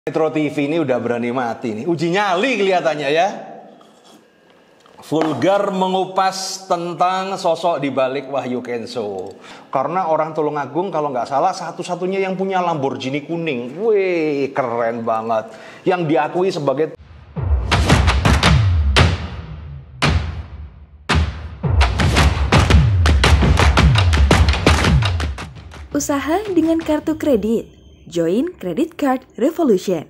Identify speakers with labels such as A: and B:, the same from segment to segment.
A: Metro TV ini udah berani mati nih. Uji nyali kelihatannya ya. Vulgar mengupas tentang sosok di balik Wahyu Kenzo. Karena orang Tulungagung kalau nggak salah satu-satunya yang punya Lamborghini kuning. Wih, keren banget. Yang diakui sebagai
B: usaha dengan kartu kredit. Join Credit Card Revolution.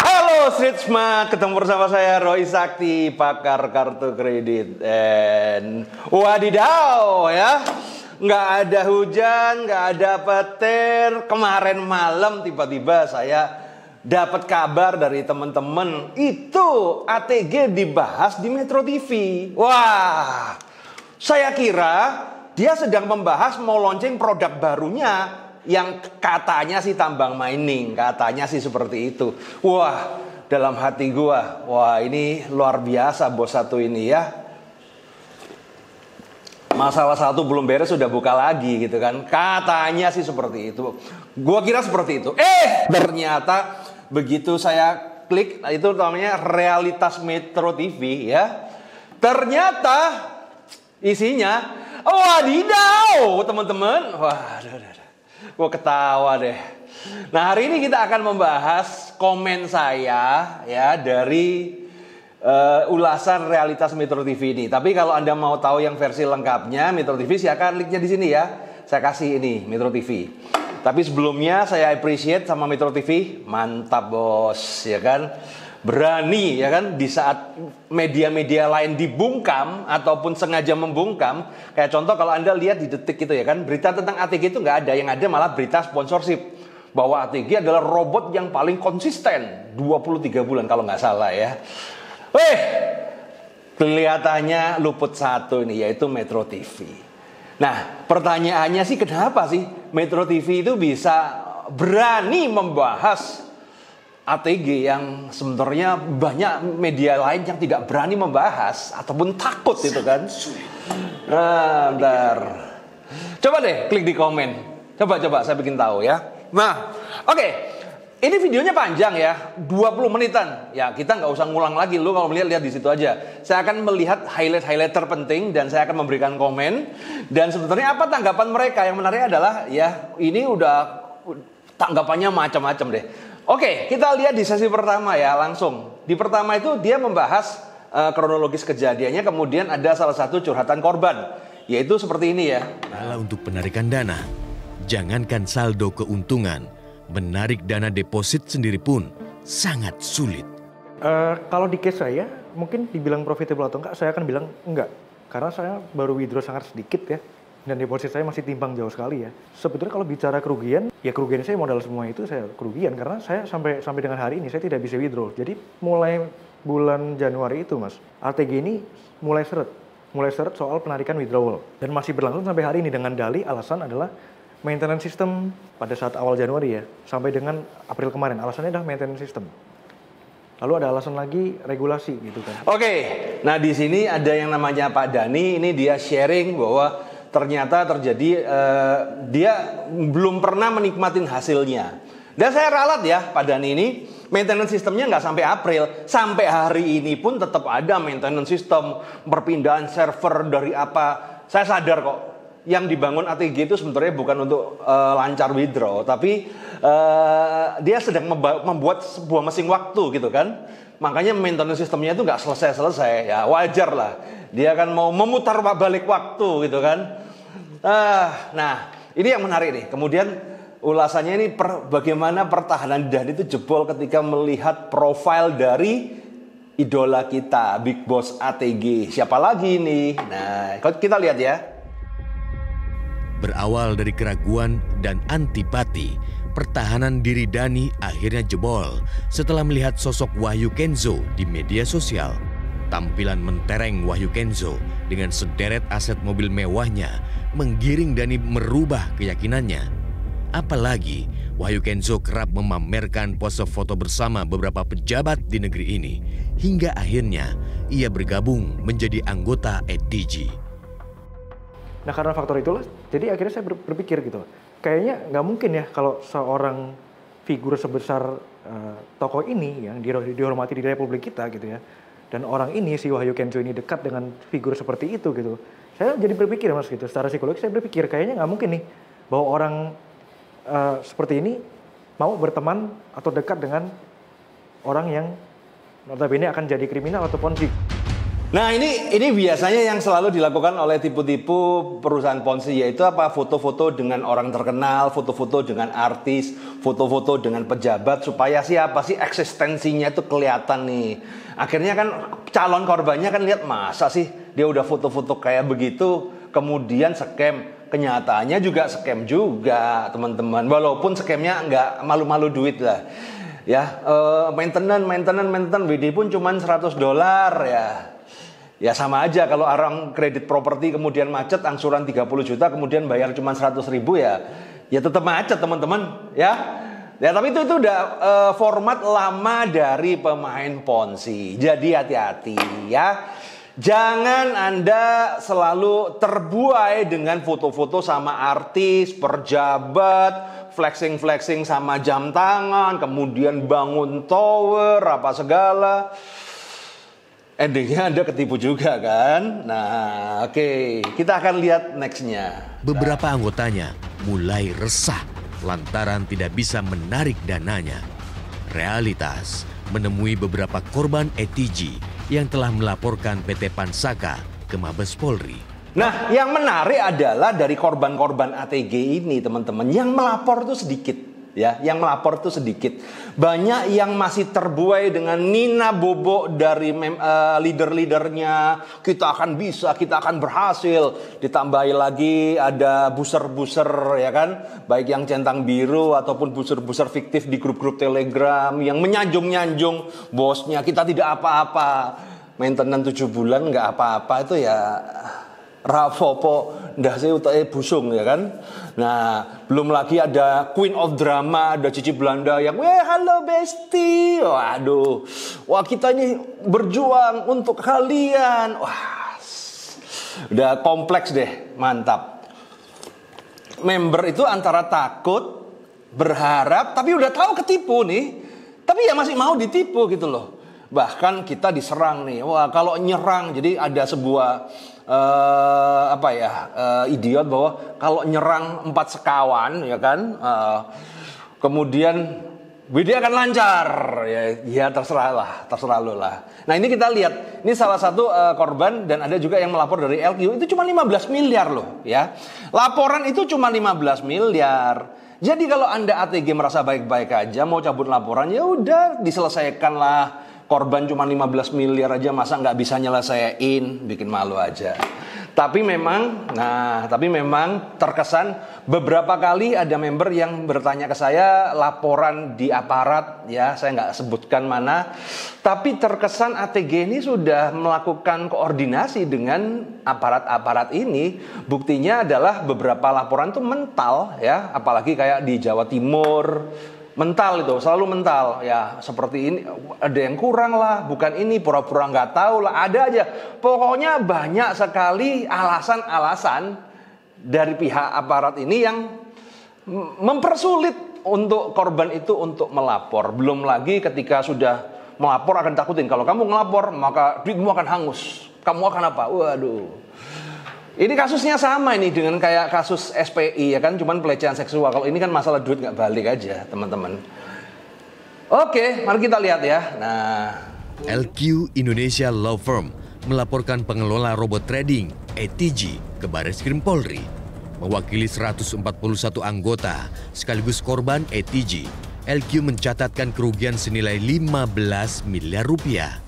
A: Halo Street Smart, ketemu bersama saya Roy Sakti, pakar kartu kredit. Dan wadidaw ya, nggak ada hujan, nggak ada petir. Kemarin malam tiba-tiba saya dapat kabar dari teman-teman, itu ATG dibahas di Metro TV. Wah, saya kira dia sedang membahas mau launching produk barunya yang katanya sih tambang mining, katanya sih seperti itu. Wah, dalam hati gua, wah ini luar biasa bos satu ini ya. Masalah satu belum beres sudah buka lagi gitu kan. Katanya sih seperti itu. Gua kira seperti itu. Ternyata begitu saya klik, itu namanya Realitas Metro TV ya. Ternyata isinya wadidaw teman-teman. Wah, gue ketawa deh. Nah, hari ini kita akan membahas komen saya ya dari ulasan Realitas Metro TV ini. Tapi kalau Anda mau tahu yang versi lengkapnya Metro TV, silakan linknya di sini ya. Saya kasih ini Metro TV. Tapi sebelumnya saya appreciate sama Metro TV, mantap bos, ya kan? Berani ya kan, di saat media-media lain dibungkam ataupun sengaja membungkam. Kayak contoh kalau Anda lihat di Detik gitu ya kan, berita tentang ATG itu nggak ada, yang ada malah berita sponsorship bahwa ATG adalah robot yang paling konsisten 23 bulan kalau nggak salah ya. Kelihatannya luput satu ini, yaitu Metro TV. Nah, pertanyaannya sih kenapa sih Metro TV itu bisa berani membahas ATG yang sebenarnya banyak media lain yang tidak berani membahas ataupun takut itu kan. Nah, bentar. Coba deh klik di komen. Coba saya bikin tahu ya. Nah, oke. Ini videonya panjang ya, 20 menitan. Ya, kita nggak usah ngulang lagi. Lu kalau melihat, lihat di situ aja. Saya akan melihat highlight terpenting dan saya akan memberikan komen. Dan sebenarnya apa tanggapan mereka? Yang menarik adalah ya, ini udah tanggapannya macam-macam deh. Oke, kita lihat di sesi pertama ya, langsung. Di pertama itu dia membahas kronologis kejadiannya, kemudian ada salah satu curhatan korban, yaitu seperti ini ya.
C: Kalau untuk penarikan dana, jangankan saldo keuntungan, menarik dana deposit sendiri pun sangat sulit.
D: Kalau di case saya, mungkin dibilang profitable atau enggak, saya akan bilang enggak. Karena saya baru withdraw sangat sedikit ya. Dan deposit saya masih timpang jauh sekali ya. Sebetulnya kalau bicara kerugian, ya kerugian saya modal semua itu saya kerugian. Karena saya sampai dengan hari ini saya tidak bisa withdraw. Jadi mulai bulan Januari itu mas, ATG ini mulai seret soal penarikan withdrawal. Dan masih berlangsung sampai hari ini dengan dalih alasan adalah maintenance system pada saat awal Januari ya. Sampai dengan April kemarin, alasannya adalah maintenance system. Lalu ada alasan lagi regulasi gitu kan.
A: Oke, nah di sini ada yang namanya Pak Dani, ini dia sharing bahwa ternyata terjadi dia belum pernah menikmatin hasilnya. Dan saya ralat ya Pak Dani ini, maintenance sistemnya nggak sampai April. Sampai hari ini pun tetap ada maintenance system, perpindahan server dari apa. Saya sadar kok, yang dibangun ATG itu sebenarnya bukan untuk lancar withdraw. Tapi dia sedang membuat sebuah mesin waktu gitu kan. Makanya maintenance sistemnya itu nggak selesai. Ya wajar lah. Dia kan mau memutar balik waktu gitu kan. Nah, ini yang menarik nih. Kemudian ulasannya ini bagaimana pertahanan dan itu jebol ketika melihat profil dari idola kita, Big Boss ATG. Siapa lagi nih? Nah, kita lihat ya.
C: Berawal dari keraguan dan antipati, pertahanan diri Dani akhirnya jebol setelah melihat sosok Wahyu Kenzo di media sosial. Tampilan mentereng Wahyu Kenzo dengan sederet aset mobil mewahnya menggiring Dani merubah keyakinannya. Apalagi Wahyu Kenzo kerap memamerkan pose foto bersama beberapa pejabat di negeri ini hingga akhirnya ia bergabung menjadi anggota ATG.
D: Nah karena faktor itulah, jadi akhirnya saya berpikir gitu, kayaknya nggak mungkin ya kalau seorang figur sebesar tokoh ini yang dihormati di Republik kita gitu ya. Dan orang ini, si Wahyu Kenzo ini dekat dengan figur seperti itu gitu. Saya jadi berpikir Mas gitu, secara psikologis saya berpikir kayaknya nggak mungkin nih bahwa orang seperti ini mau berteman atau dekat dengan orang yang notabene akan jadi kriminal atau ponzi.
A: Nah ini biasanya yang selalu dilakukan oleh tipu-tipu perusahaan ponzi, yaitu apa? Foto-foto dengan orang terkenal, foto-foto dengan artis, foto-foto dengan pejabat, supaya siapa sih eksistensinya itu kelihatan nih. Akhirnya kan calon korbannya kan lihat, masa sih dia udah foto-foto kayak begitu, kemudian scam. Kenyataannya juga scam juga teman-teman, walaupun scamnya nggak malu-malu duit lah. Ya, maintenance WD pun cuma $100 ya. Ya sama aja kalau orang kredit properti kemudian macet, angsuran 30 juta kemudian bayar cuma 100.000 ya. Ya tetap macet teman-teman ya. Ya tapi itu udah format lama dari pemain ponzi. Jadi hati-hati ya. Jangan Anda selalu terbuai dengan foto-foto sama artis, pejabat, flexing sama jam tangan, kemudian bangun tower apa segala. Endingnya Anda ketipu juga kan. Nah oke, kita akan lihat nextnya.
C: Beberapa anggotanya mulai resah lantaran tidak bisa menarik dananya. Realitas menemui beberapa korban ETG yang telah melaporkan PT Pansaka ke Mabes Polri.
A: Nah, yang menarik adalah dari korban-korban ATG ini, teman-teman, yang melapor itu sedikit, ya. Yang melapor itu sedikit. Banyak yang masih terbuai dengan nina bobo dari leader-leadernya. Kita akan bisa, kita akan berhasil. Ditambahi lagi ada buser-buser, ya kan, baik yang centang biru ataupun buser-buser fiktif di grup-grup Telegram yang menyanjung-nyanjung bosnya. Kita tidak apa-apa. Maintenance 7 bulan nggak apa-apa itu ya. Rapopo ndah saya utai busung ya kan. Nah belum lagi ada Queen of Drama, ada Cici Belanda yang halo Besti, waduh, wah kita ini berjuang untuk kalian, wah udah kompleks deh, mantap. Member itu antara takut, berharap, tapi udah tahu ketipu nih, tapi ya masih mau ditipu gitu loh. Bahkan kita diserang nih, wah kalau nyerang, jadi ada sebuah idiot bahwa kalau nyerang 4 sekawan ya kan, kemudian dia akan lancar ya terserah lo lah. Nah ini kita lihat, ini salah satu korban dan ada juga yang melapor dari LQ, itu cuma 15 miliar loh ya. Laporan itu cuma 15 miliar. Jadi kalau Anda ATG merasa baik-baik aja mau cabut laporan, ya udah diselesaikan lah. Korban cuma 15 miliar aja masa nggak bisa nyelesain, bikin malu aja. Tapi memang terkesan beberapa kali ada member yang bertanya ke saya laporan di aparat, ya saya nggak sebutkan mana. Tapi terkesan ATG ini sudah melakukan koordinasi dengan aparat-aparat ini. Buktinya adalah beberapa laporan itu mental, ya, apalagi kayak di Jawa Timur. Mental itu selalu mental ya, seperti ini ada yang kurang lah, bukan ini, pura-pura nggak tahu lah, ada aja. Pokoknya banyak sekali alasan-alasan dari pihak aparat ini yang mempersulit untuk korban itu untuk melapor. Belum lagi ketika sudah melapor akan takutin, kalau kamu ngelapor maka duitmu akan hangus, kamu akan apa? Waduh. Ini kasusnya sama ini dengan kayak kasus SPI ya kan, cuman pelecehan seksual. Kalau ini kan masalah duit nggak balik aja teman-teman. Oke, mari kita lihat ya. Nah,
C: LQ Indonesia Law Firm melaporkan pengelola robot trading ETG ke Barreskrim Polri. Mewakili 141 anggota sekaligus korban ETG, LQ mencatatkan kerugian senilai 15 miliar rupiah.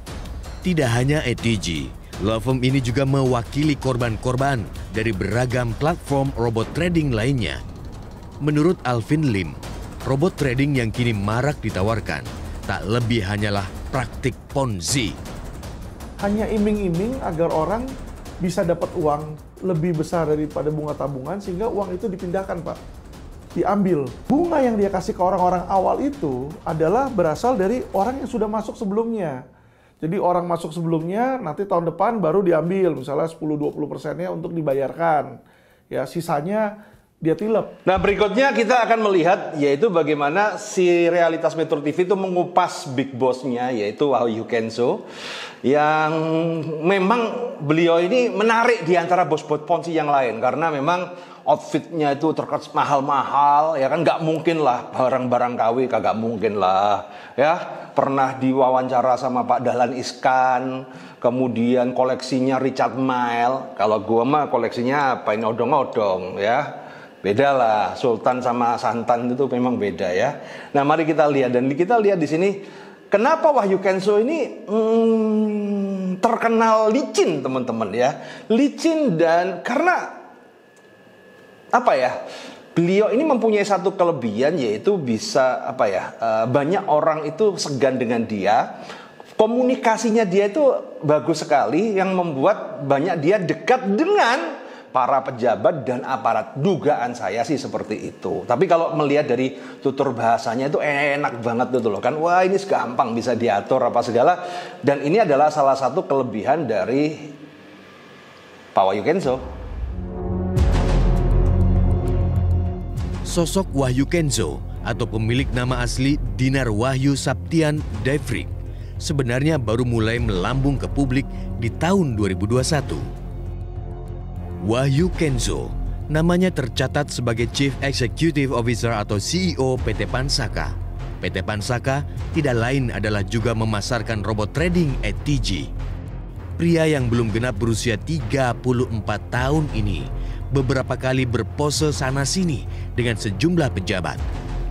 C: Tidak hanya ETG, law firm ini juga mewakili korban-korban dari beragam platform robot trading lainnya. Menurut Alvin Lim, robot trading yang kini marak ditawarkan tak lebih hanyalah praktik ponzi.
E: Hanya iming-iming agar orang bisa dapat uang lebih besar daripada bunga tabungan sehingga uang itu dipindahkan, Pak. Diambil. Bunga yang dia kasih ke orang-orang awal itu adalah berasal dari orang yang sudah masuk sebelumnya. Jadi orang masuk sebelumnya, nanti tahun depan baru diambil, misalnya 10-20%-nya untuk dibayarkan. Ya, sisanya dia tilep.
A: Nah, berikutnya kita akan melihat yaitu bagaimana si Realitas Metro TV itu mengupas big boss-nya yaitu Wahyu Kenzo, yang memang beliau ini menarik di antara bos-bos ponzi yang lain karena memang outfitnya itu terkesan mahal-mahal, ya kan, nggak mungkin lah barang-barang KW, kagak mungkin lah, ya. Pernah diwawancara sama Pak Dahlan Iskan, kemudian koleksinya Richard Mille. Kalau gua mah koleksinya apa, ini odong-odong, ya. Beda lah, Sultan sama Santan itu memang beda, ya. Nah, mari kita lihat, dan kita lihat di sini kenapa Wahyu Kenzo ini terkenal licin, teman-teman, ya. Licin, dan karena apa ya? Beliau ini mempunyai satu kelebihan, yaitu bisa apa ya? Banyak orang itu segan dengan dia. Komunikasinya dia itu bagus sekali, yang membuat banyak dia dekat dengan para pejabat dan aparat. Dugaan saya sih seperti itu. Tapi kalau melihat dari tutur bahasanya itu enak banget gitu loh kan. Wah, ini gampang bisa diatur apa segala. Dan ini adalah salah satu kelebihan dari Pak Wahyu Kenzo.
C: Sosok Wahyu Kenzo atau pemilik nama asli Dinar Wahyu Saptian Devrik sebenarnya baru mulai melambung ke publik di tahun 2021. Wahyu Kenzo namanya tercatat sebagai Chief Executive Officer atau CEO PT Pansaka. PT Pansaka tidak lain adalah juga memasarkan robot trading ATG. Pria yang belum genap berusia 34 tahun ini beberapa kali berpose sana-sini dengan sejumlah pejabat.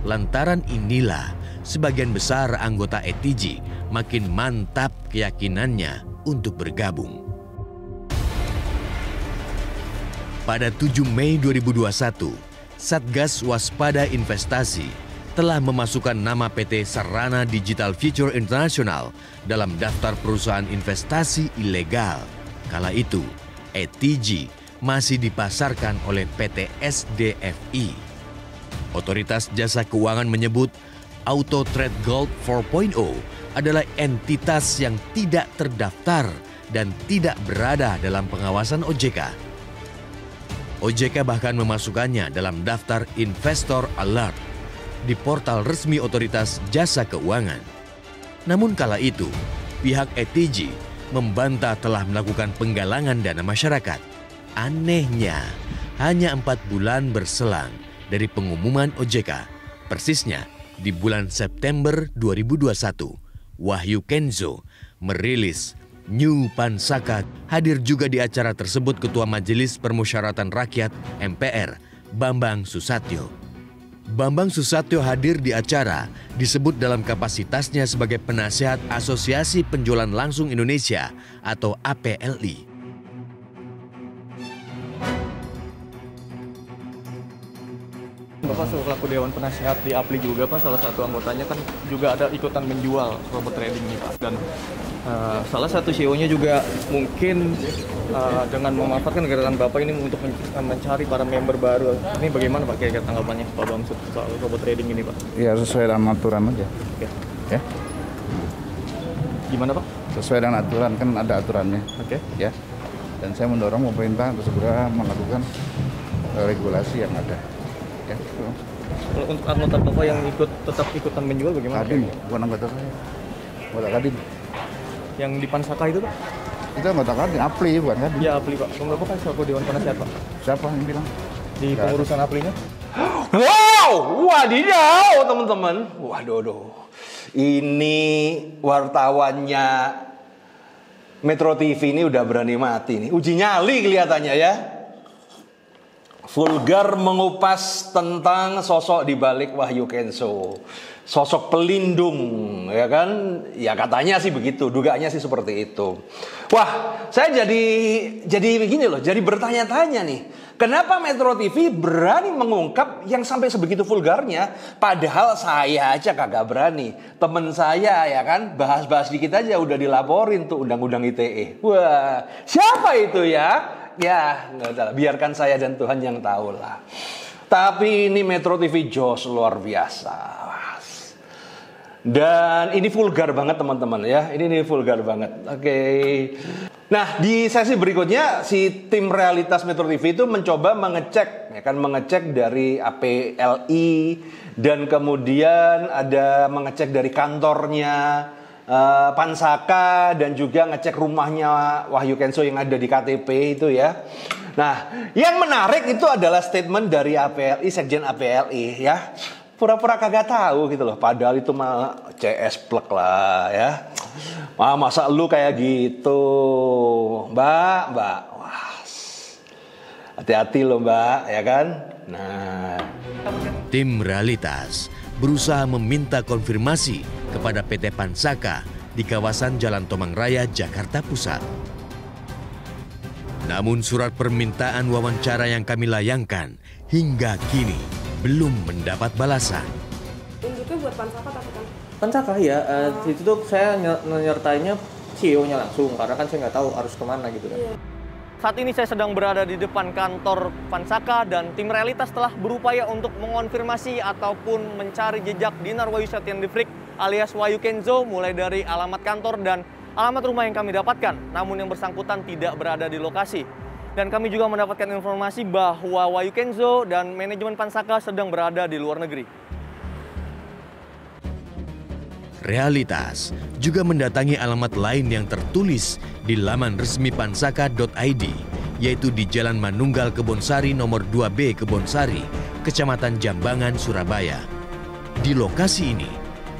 C: Lantaran inilah sebagian besar anggota ATG makin mantap keyakinannya untuk bergabung. Pada 7 Mei 2021, Satgas Waspada Investasi telah memasukkan nama PT Sarana Digital Future International dalam daftar perusahaan investasi ilegal. Kala itu, ATG masih dipasarkan oleh PT SDFI. Otoritas Jasa Keuangan menyebut Auto Trade Gold 4.0 adalah entitas yang tidak terdaftar dan tidak berada dalam pengawasan OJK. OJK bahkan memasukkannya dalam daftar Investor Alert di portal resmi Otoritas Jasa Keuangan. Namun kala itu, pihak ATG membantah telah melakukan penggalangan dana masyarakat. Anehnya, hanya 4 bulan berselang dari pengumuman OJK, persisnya di bulan September 2021, Wahyu Kenzo merilis New Pansaka. Hadir juga di acara tersebut Ketua Majelis Permusyawaratan Rakyat MPR, Bambang Susatyo. Bambang Susatyo hadir di acara disebut dalam kapasitasnya sebagai penasihat Asosiasi Penjualan Langsung Indonesia atau APLI.
D: Bapak selaku Dewan Penasehat di APLI juga Pak, salah satu anggotanya kan juga ada ikutan menjual robot trading nih Pak. Dan salah satu CEO-nya juga mungkin dengan memanfaatkan gerakan Bapak ini untuk mencari para member baru. Ini bagaimana Pak kira-kira tanggapannya Pak Bamsud soal robot trading ini Pak?
F: Ya sesuai dengan aturan aja.
D: Oke.
F: Ya.
D: Gimana Pak?
F: Sesuai dengan aturan, kan ada aturannya.
D: Oke.
F: Ya. Dan saya mendorong pemerintah untuk segera melakukan regulasi yang ada. Ya.
D: Kalau untuk anggota Bapak yang tetap ikutan menjual bagaimana?
F: Kadin, bukan anggota saya. Anggota Kadin.
D: Yang di Pansaka itu Pak?
F: Itu anggota Kadin, APLI bukan Kadin.
D: Ya APLI Pak. Kalau Bapak kan selaku Dewan Penasehat Pak.
F: Siapa yang bilang?
D: Di pengurusan APLI-nya?
A: Wow, wadidaw teman-teman. Waduh. Ini wartawannya Metro TV ini udah berani mati nih. Uji nyali kelihatannya ya. Vulgar mengupas tentang sosok di balik Wahyu Kenzo. Sosok pelindung, ya kan? Ya katanya sih begitu, dugaannya sih seperti itu. Wah, saya jadi begini loh, jadi bertanya-tanya nih. Kenapa Metro TV berani mengungkap yang sampai sebegitu vulgarnya? Padahal saya aja kagak berani. Temen saya ya kan, bahas-bahas dikit aja udah dilaporin tuh undang-undang ITE. Wah, siapa itu ya? Ya, nggak usah, biarkan saya dan Tuhan yang tahu lah. Tapi ini Metro TV jos luar biasa. Dan ini vulgar banget teman-teman ya. Ini vulgar banget. Oke. Nah, di sesi berikutnya si tim Realitas Metro TV itu mencoba mengecek dari APLI dan kemudian ada mengecek dari kantornya Pansaka dan juga ngecek rumahnya Wahyu Kenzo yang ada di KTP itu ya. Nah, yang menarik itu adalah statement dari APLI, Sekjen APLI ya. Pura-pura kagak tahu gitu loh, padahal itu mah CS plek lah ya. Wah, masa lu kayak gitu, Mbak, wah, hati-hati loh Mbak, ya kan? Nah,
C: Tim Realitas berusaha meminta konfirmasi kepada PT Pansaka di kawasan Jalan Tomang Raya, Jakarta Pusat. Namun surat permintaan wawancara yang kami layangkan hingga kini belum mendapat balasan.
G: Untuknya buat Pansaka tapi kan?
H: Pansaka ya, itu tuh saya menyertainya CEO-nya langsung, karena kan saya nggak tahu harus kemana gitu kan.
G: Iya.
H: Saat ini saya sedang berada di depan kantor Pansaka dan tim Realitas telah berupaya untuk mengonfirmasi ataupun mencari jejak Dinar Wahyu Septian Livrik alias Wahyu Kenzo mulai dari alamat kantor dan alamat rumah yang kami dapatkan, namun yang bersangkutan tidak berada di lokasi. Dan kami juga mendapatkan informasi bahwa Wahyu Kenzo dan manajemen Pansaka sedang berada di luar negeri.
C: Realitas juga mendatangi alamat lain yang tertulis di laman resmi pansaka.id, yaitu di Jalan Manunggal Kebonsari nomor 2B Kebonsari, Kecamatan Jambangan, Surabaya. Di lokasi ini,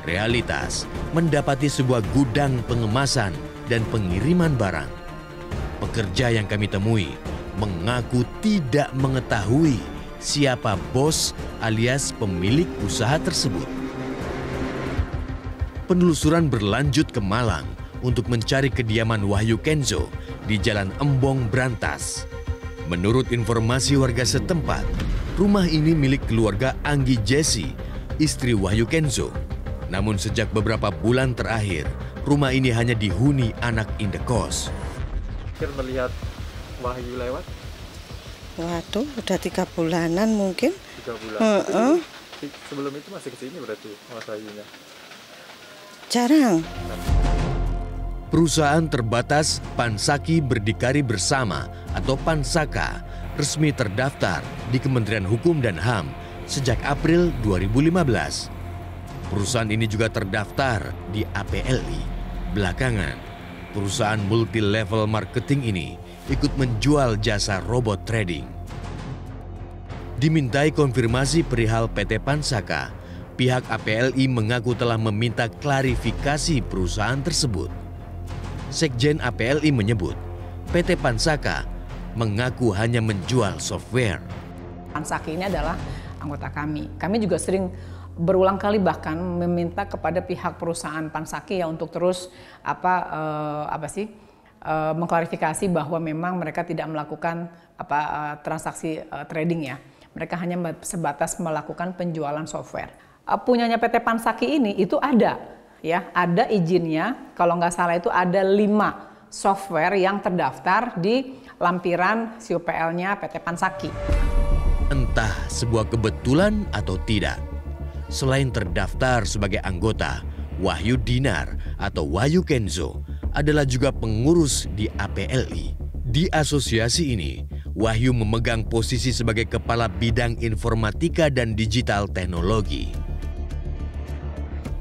C: Realitas mendapati sebuah gudang pengemasan dan pengiriman barang. Pekerja yang kami temui mengaku tidak mengetahui siapa bos alias pemilik usaha tersebut. Penelusuran berlanjut ke Malang untuk mencari kediaman Wahyu Kenzo di Jalan Embong, Brantas. Menurut informasi warga setempat, rumah ini milik keluarga Anggi Jesi, istri Wahyu Kenzo. Namun sejak beberapa bulan terakhir, rumah ini hanya dihuni anak indekos.
H: Melihat Wahyu lewat?
I: Waduh, udah 3 bulanan mungkin.
H: 3 bulan? Sebelum itu masih kesini berarti Mas Wahyunya?
I: Jarang.
C: Perusahaan terbatas Pansaki Berdikari Bersama atau Pansaka resmi terdaftar di Kementerian Hukum dan HAM sejak April 2015. Perusahaan ini juga terdaftar di APLI. Belakangan, perusahaan multi-level marketing ini ikut menjual jasa robot trading. Dimintai konfirmasi perihal PT Pansaka, pihak APLI mengaku telah meminta klarifikasi perusahaan tersebut. Sekjen APLI menyebut, PT Pansaka mengaku hanya menjual software.
J: Pansaka ini adalah anggota kami. Kami juga sering berulang kali bahkan meminta kepada pihak perusahaan Pansaki ya untuk terus mengklarifikasi bahwa memang mereka tidak melakukan transaksi trading ya. Mereka hanya sebatas melakukan penjualan software. Punyanya PT Pansaki ini itu ada ya, ada izinnya. Kalau nggak salah itu ada 5 software yang terdaftar di lampiran CUPL-nya PT Pansaki.
C: Entah sebuah kebetulan atau tidak, selain terdaftar sebagai anggota, Wahyu Dinar atau Wahyu Kenzo adalah juga pengurus di APLI. Di asosiasi ini, Wahyu memegang posisi sebagai Kepala Bidang Informatika dan Digital Teknologi.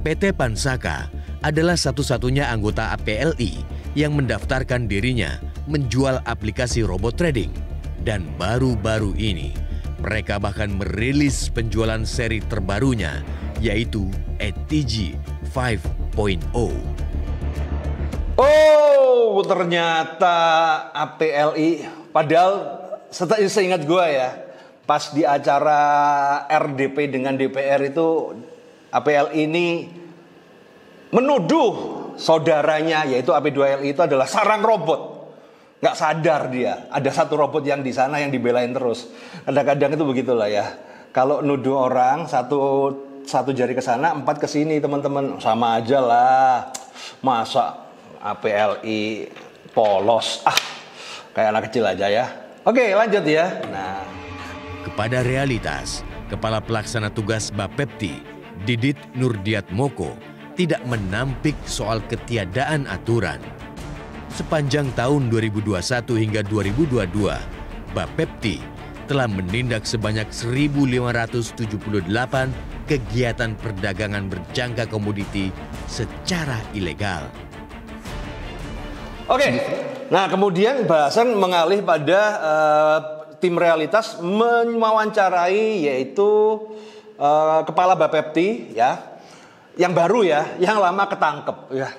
C: PT Pansaka adalah satu-satunya anggota APLI yang mendaftarkan dirinya menjual aplikasi robot trading. Dan baru-baru ini, mereka bahkan merilis penjualan seri terbarunya, yaitu ETG 5.0.
A: Oh, ternyata APLI, padahal seingat gue ya, pas di acara RDP dengan DPR itu, APLI ini menuduh saudaranya, yaitu AP2LI itu adalah sarang robot. Nggak sadar dia, ada satu robot yang di sana yang dibelain terus. Kadang-kadang itu begitulah ya. Kalau nuduh orang, satu jari ke sana, 4 ke sini teman-teman. Sama aja lah. Masa APLI polos? Kayak anak kecil aja ya. Oke, lanjut ya. Nah,
C: kepada Realitas, Kepala Pelaksana Tugas Bapepti, Didit Nurdiat Moko, tidak menampik soal ketiadaan aturan. Sepanjang tahun 2021 hingga 2022, Bapepti telah menindak sebanyak 1.578 kegiatan perdagangan berjangka komoditi secara ilegal.
A: Oke, nah kemudian bahasan mengalih pada tim realitas mewawancarai yaitu kepala Bapepti ya, yang baru ya, yang lama ketangkep ya.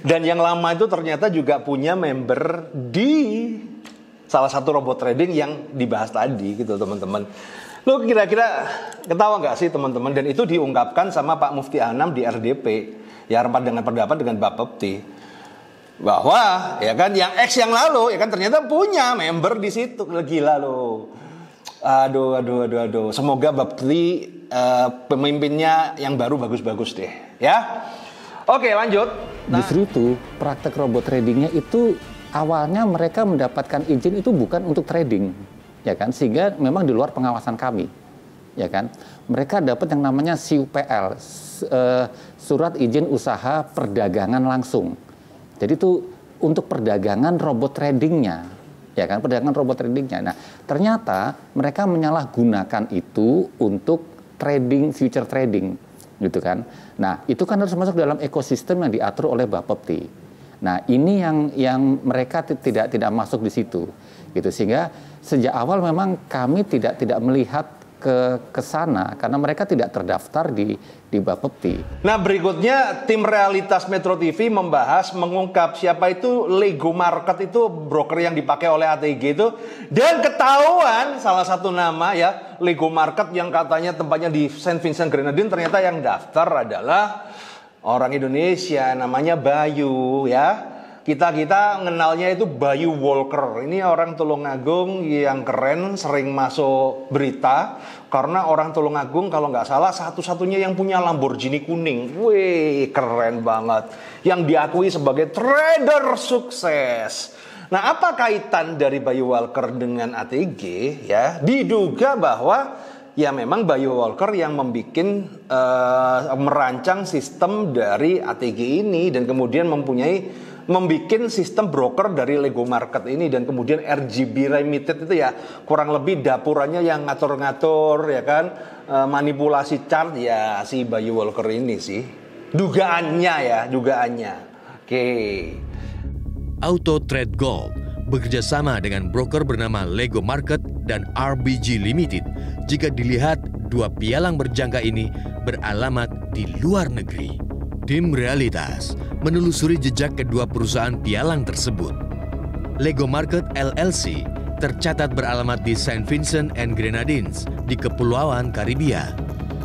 A: Dan yang lama itu ternyata juga punya member di salah satu robot trading yang dibahas tadi gitu teman-teman. Lo kira-kira ketawa nggak sih teman-teman? Dan itu diungkapkan sama Pak Mufti Anam di RDP ya, rapat dengan pendapat dengan Bapepti, bahwa ya kan yang X yang lalu ya kan ternyata punya member di situ. Gila lo. Aduh. Semoga Bapepti pemimpinnya yang baru bagus-bagus deh ya. Oke, lanjut.
K: Justru itu praktek robot tradingnya itu awalnya mereka mendapatkan izin itu bukan untuk trading, ya kan? Sehingga memang di luar pengawasan kami, ya kan? Mereka dapat yang namanya SIUPL, surat izin usaha perdagangan langsung. Jadi itu untuk perdagangan robot tradingnya, ya kan? Perdagangan robot tradingnya. Nah, ternyata mereka menyalahgunakan itu untuk trading, future trading, gitu kan? Nah, itu kan harus masuk dalam ekosistem yang diatur oleh Bapepti. Nah, ini yang mereka tidak masuk di situ, gitu. Sehingga sejak awal memang kami tidak melihat ke sana karena mereka tidak terdaftar di Bapepti.
A: Nah, berikutnya tim realitas Metro TV mengungkap siapa itu Lego Market, itu broker yang dipakai oleh ATG itu, dan ketahuan salah satu nama ya, Lego Market yang katanya tempatnya di Saint Vincent Grenadines, ternyata yang daftar adalah orang Indonesia namanya Bayu ya. Kita kenalnya itu Bayu Walker. Ini orang Tulungagung yang keren, sering masuk berita karena orang Tulungagung kalau nggak salah satu-satunya yang punya Lamborghini kuning. Wih, keren banget. Yang diakui sebagai trader sukses. Nah, apa kaitan dari Bayu Walker dengan ATG ya? Diduga bahwa ya memang Bayu Walker yang merancang sistem dari ATG ini dan kemudian membuat sistem broker dari Lego Market ini, dan kemudian RGB Limited itu ya kurang lebih dapurannya yang ngatur-ngatur ya kan, manipulasi chart ya si Bayu Walker ini sih. Dugaannya. Oke.
C: Auto Trade Gold bekerja sama dengan broker bernama Lego Market dan RBG Limited. Jika dilihat, dua pialang berjangka ini beralamat di luar negeri. Tim realitas menelusuri jejak kedua perusahaan pialang tersebut. Lego Market LLC tercatat beralamat di Saint Vincent and Grenadines di Kepulauan Karibia.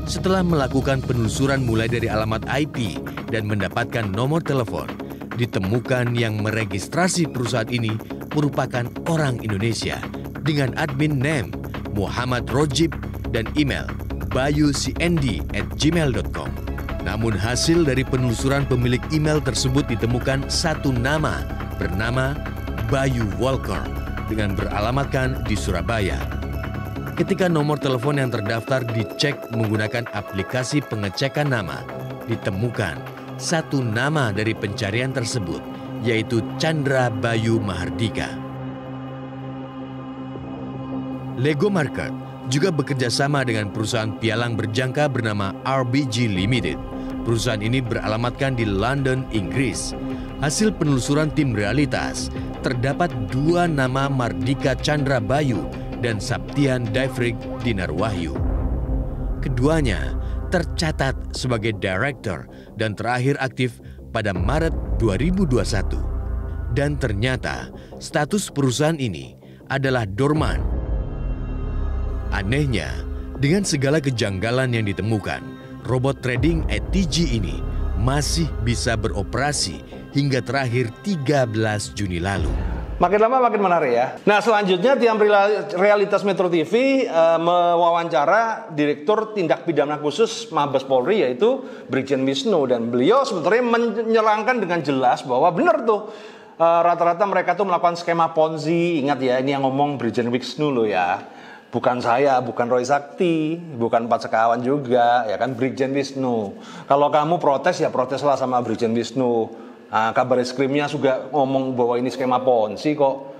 C: Setelah melakukan penelusuran mulai dari alamat IP dan mendapatkan nomor telepon, ditemukan yang meregistrasi perusahaan ini merupakan orang Indonesia dengan admin name Muhammad Rojib dan email bayucnd@gmail.com. Namun hasil dari penelusuran pemilik email tersebut ditemukan satu nama bernama Bayu Walker dengan beralamatkan di Surabaya. Ketika nomor telepon yang terdaftar dicek menggunakan aplikasi pengecekan nama, ditemukan satu nama dari pencarian tersebut, yaitu Chandra Bayu Mahardika. Lego Market juga bekerja sama dengan perusahaan pialang berjangka bernama RBG Limited. Perusahaan ini beralamatkan di London, Inggris. Hasil penelusuran tim realitas, terdapat dua nama Mardika Chandra Bayu dan Sabtian Daifrik Dinar Wahyu. Keduanya tercatat sebagai director dan terakhir aktif pada Maret 2021. Dan ternyata status perusahaan ini adalah dorman. Anehnya, dengan segala kejanggalan yang ditemukan, robot trading ATG ini masih bisa beroperasi hingga terakhir 13 Juni lalu.
A: Makin lama makin menarik ya. Nah, selanjutnya tim realitas Metro TV mewawancara Direktur Tindak Pidana Khusus Mabes Polri, yaitu Brigjen Wisnu, dan beliau sebenarnya menyerangkan dengan jelas bahwa benar tuh rata-rata mereka tuh melakukan skema Ponzi. Ingat ya, ini yang ngomong Brigjen Wisnu loh ya. Bukan saya, bukan Roy Sakti, bukan Pak Sekawan juga, ya kan, Brigjen Wisnu. Kalau kamu protes, ya proteslah sama Brigjen Wisnu. Nah, kabar eskrimnya juga ngomong bahwa ini skema ponzi kok.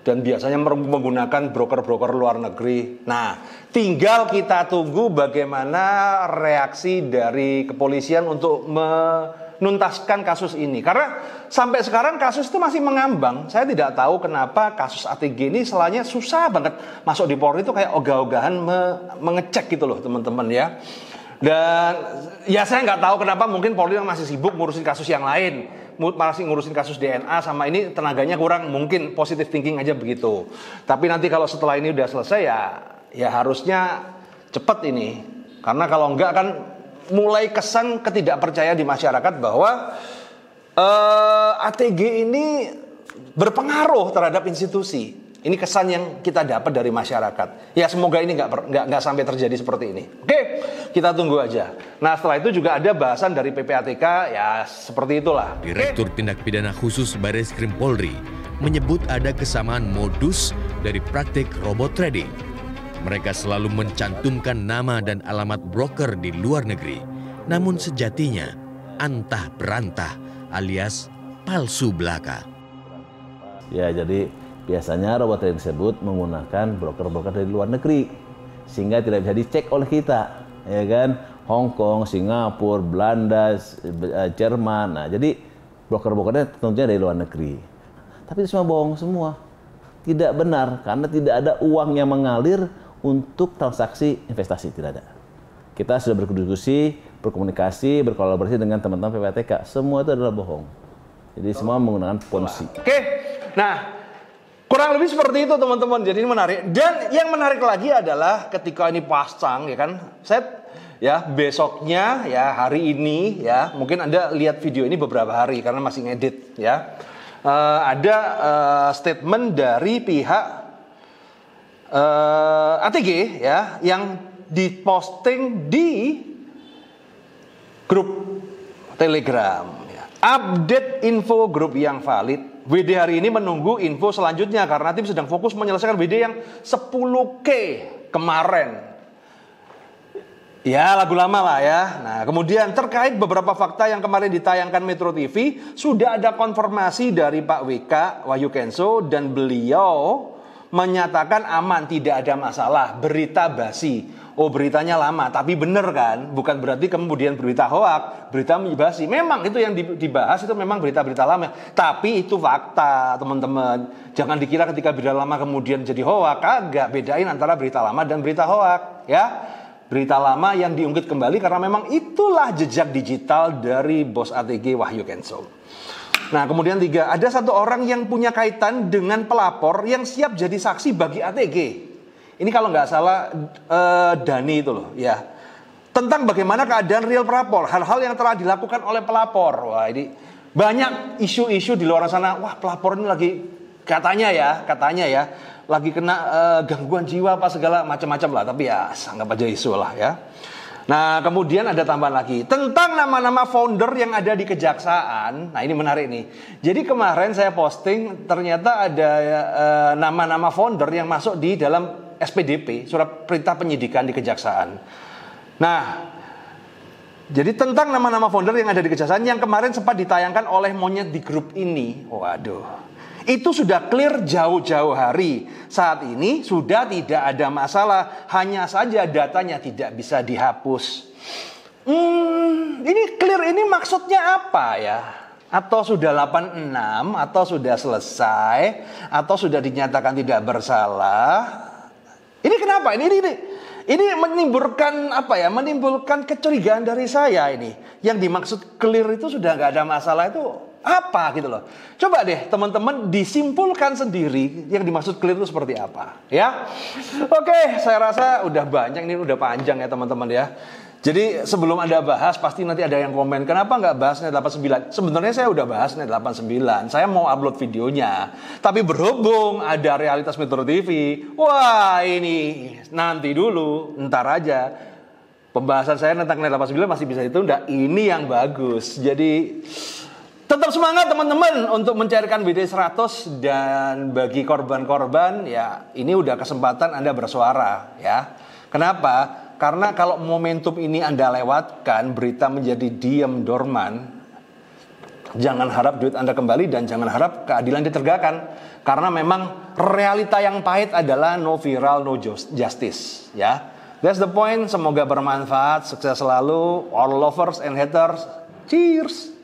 A: Dan biasanya menggunakan broker-broker luar negeri. Nah, tinggal kita tunggu bagaimana reaksi dari kepolisian untuk menuntaskan kasus ini. Karena sampai sekarang kasus itu masih mengambang. Saya tidak tahu kenapa kasus ATG ini selanya susah banget masuk di Polri, itu kayak ogah-ogahan mengecek gitu loh teman-teman ya. Dan ya saya nggak tahu kenapa, mungkin Polri masih sibuk ngurusin kasus yang lain. Masih ngurusin kasus DNA sama ini tenaganya kurang, mungkin positive thinking aja begitu. Tapi nanti kalau setelah ini udah selesai ya harusnya cepet ini. Karena kalau enggak kan mulai kesan ketidakpercayaan di masyarakat bahwa ATG ini berpengaruh terhadap institusi. Ini kesan yang kita dapat dari masyarakat. Ya semoga ini nggak sampai terjadi seperti ini. Oke, kita tunggu aja. Nah setelah itu juga ada bahasan dari PPATK, ya seperti itulah.
C: Direktur Tindak Pidana Khusus Barreskrim Polri menyebut ada kesamaan modus dari praktik robot trading. Mereka selalu mencantumkan nama dan alamat broker di luar negeri. Namun sejatinya antah berantah alias palsu belaka.
L: Ya jadi biasanya robot trading tersebut menggunakan broker-broker dari luar negeri sehingga tidak bisa dicek oleh kita, ya kan? Hong Kong, Singapura, Belanda, Jerman. Nah, jadi broker-brokernya tentunya dari luar negeri. Tapi itu semua bohong semua. Tidak benar karena tidak ada uang yang mengalir untuk transaksi investasi, tidak ada. Kita sudah berdiskusi, berkomunikasi, berkolaborasi dengan teman-teman PPATK. Semua itu adalah bohong. Jadi semua menggunakan ponzi.
A: Oke. Nah, kurang lebih seperti itu teman-teman. Jadi ini menarik. Dan yang menarik lagi adalah ketika ini pasang, ya kan, saya ya besoknya ya hari ini ya, mungkin Anda lihat video ini beberapa hari karena masih ngedit ya. Ada statement dari pihak ATG ya yang diposting di grup Telegram ya. Update info grup yang valid. WD hari ini menunggu info selanjutnya karena tim sedang fokus menyelesaikan WD yang 10K kemarin. Ya lagu lama lah ya. Nah kemudian terkait beberapa fakta yang kemarin ditayangkan Metro TV, sudah ada konfirmasi dari Pak WK Wahyu Kenzo dan beliau menyatakan aman, tidak ada masalah, berita basi. Oh beritanya lama, tapi bener kan? Bukan berarti kemudian berita hoak, berita basi. Memang itu yang dibahas itu memang berita-berita lama. Tapi itu fakta teman-teman. Jangan dikira ketika berita lama kemudian jadi hoak. Kagak, bedain antara berita lama dan berita hoak. Ya, berita lama yang diungkit kembali karena memang itulah jejak digital dari bos ATG Wahyu Kenzo. Nah kemudian 3, ada satu orang yang punya kaitan dengan pelapor yang siap jadi saksi bagi ATG. Ini kalau nggak salah Dani itu loh ya. Tentang bagaimana keadaan real pelapor, hal-hal yang telah dilakukan oleh pelapor. Wah ini banyak isu-isu di luar sana. Wah pelapor ini lagi katanya ya lagi kena gangguan jiwa apa segala macam-macam lah. Tapi ya anggap aja isu lah ya. Nah kemudian ada tambahan lagi tentang nama-nama founder yang ada di kejaksaan. Nah ini menarik nih. Jadi kemarin saya posting ternyata ada nama-nama founder yang masuk di dalam SPDP, surat perintah penyidikan di kejaksaan. Nah jadi tentang nama-nama founder yang ada di kejaksaan yang kemarin sempat ditayangkan oleh Monyet di grup ini. Waduh, itu sudah clear jauh-jauh hari. Saat ini sudah tidak ada masalah, hanya saja datanya tidak bisa dihapus. Ini clear, ini maksudnya apa ya? Atau sudah 86, atau sudah selesai, atau sudah dinyatakan tidak bersalah? Ini kenapa? Ini menimbulkan apa ya? Menimbulkan kecurigaan dari saya ini. Yang dimaksud clear itu sudah nggak ada masalah itu apa gitu loh. Coba deh teman-teman disimpulkan sendiri yang dimaksud clear itu seperti apa ya. Oke, saya rasa udah banyak, ini udah panjang ya teman-teman ya. Jadi sebelum Anda bahas pasti nanti ada yang komen, kenapa nggak bahas NET 89? Sebenarnya saya udah bahas NET 89, saya mau upload videonya. Tapi berhubung ada Realitas Metro TV, wah ini nanti dulu, ntar aja. Pembahasan saya tentang NET 89 masih bisa ditunda, ini yang bagus. Jadi Tetap semangat teman-teman untuk mencairkan BD 100 dan bagi korban-korban ya ini udah kesempatan Anda bersuara ya. Kenapa? Karena kalau momentum ini Anda lewatkan, berita menjadi diam dorman. Jangan harap duit Anda kembali dan jangan harap keadilan ditegakkan. Karena memang realita yang pahit adalah no viral, no justice. Ya, that's the point. Semoga bermanfaat. Sukses selalu, all lovers and haters. Cheers.